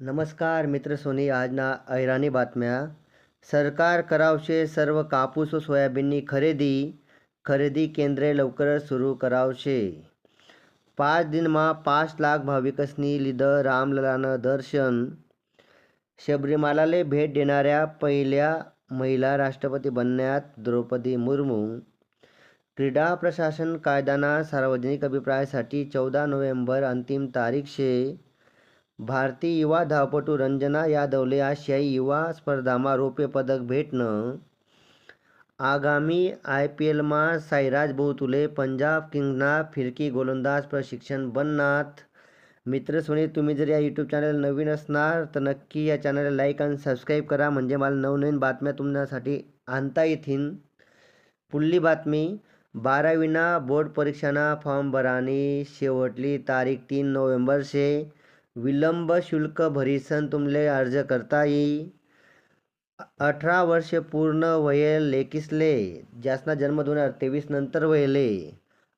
नमस्कार मित्र सोनी आज ना ऐराणी बातम्या. सरकार करावशे सर्व कापूस व सोयाबीननी खरेदी केंद्रे लवकरच सुरू करावशे. 5 दिनमा 5 लाख भाविकसनी लिधं रामललानं दर्शन. शबरीमालाले भेट देणाऱ्या पहिल्या महिला राष्ट्रपती बनण्यात द्रौपदी मुर्मू. क्रीडा प्रशासन कायदाना सार्वजनिक अभिप्रायासाठी 14 नोव्हेंबर अंतिम तारीख शे. भारतीय युवा धावपटू रंजना यादवले आशियाई युवा स्पर्धामा रौप्य पदक भेटनं. आगामी IPLमा साईराज बहुतुले पंजाब किंग्सना फिरकी गोलंदाज प्रशिक्षण बननात. मित्र सोनी, तुम्ही जर या यूट्यूब चॅनल नवीन असणार तर नक्की या चॅनलला लाईक आणि सबस्क्राईब करा, म्हणजे मला नवनवीन बातम्या तुमच्यासाठी आणता येतील. पुढली बातमी. 12वीना बोर्ड परीक्षाना फॉर्म भरानी शेवटली तारीख 3 नोव्हेंबर शे. विलंब शुल्क भरीसन तुमले अर्ज करता येई. 18 वर्ष पूर्ण व्हयेल लेकीसले, ज्यासना जन्म 2023 नंतर व्हयेले,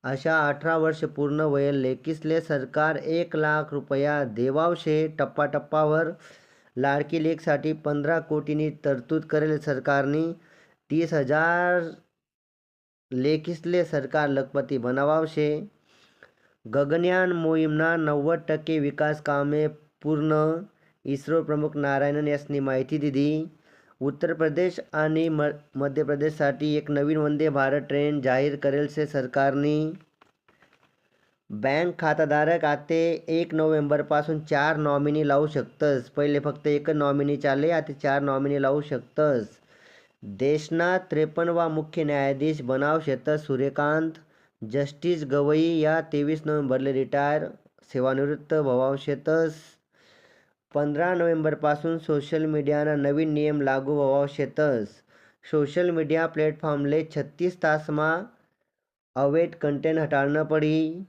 अशा 18 वर्ष पूर्ण व्हयेल लेकीसले सरकार 1 लाख रुपया देवावशे. टप्पाटप्पावर लाडकी लेकसाठी 15 कोटीनी तरतूद करेल सरकारनी. 30,000 लेकीसले सरकार लखपती बनावावशे. गगनयान मोहीमना 90% विकास कामे पूर्ण. इस्रो प्रमुख नारायणन यासनी माहिती दिली. उत्तर प्रदेश आणि मध्य प्रदेशसाठी एक नवीन वंदे भारत ट्रेन जाहीर करेल से सरकारनी. बँक खाताधारक आते 1 नोव्हेंबरपासून 4 नॉमिनी लावू शकतस. पहिले फक्त एक नॉमिनी चाले, आता 4 नॉमिनी लावू शकतस. देशना 53वा मुख्य न्यायाधीश बनावशेत सूर्यकांत. जस्टिस गवई या 23 नोव्हेंबरले रिटायर सेवानिवृत्त व्हावशेतस. 15 नोव्हेंबरपासून सोशल मीडियाना नवीन नियम लागू व्हावशेतस. सोशल मीडिया प्लॅटफॉर्मले 36 तासमा अवैध कंटेंट हटाडणं पडी.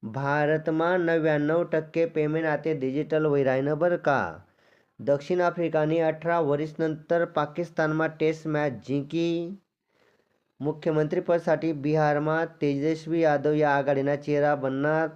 भारतमा 99% पेमेंट आते डिजिटल व्हयी राहिनं बरं का. दक्षिण आफ्रिकानी 18 वरीसनंतर पाकिस्तानमा टेस्ट मॅच जिंकी. मुख्यमंत्रीपदसाठी बिहारमा तेजस्वी यादव या आघाडीना चेहरा बनणार.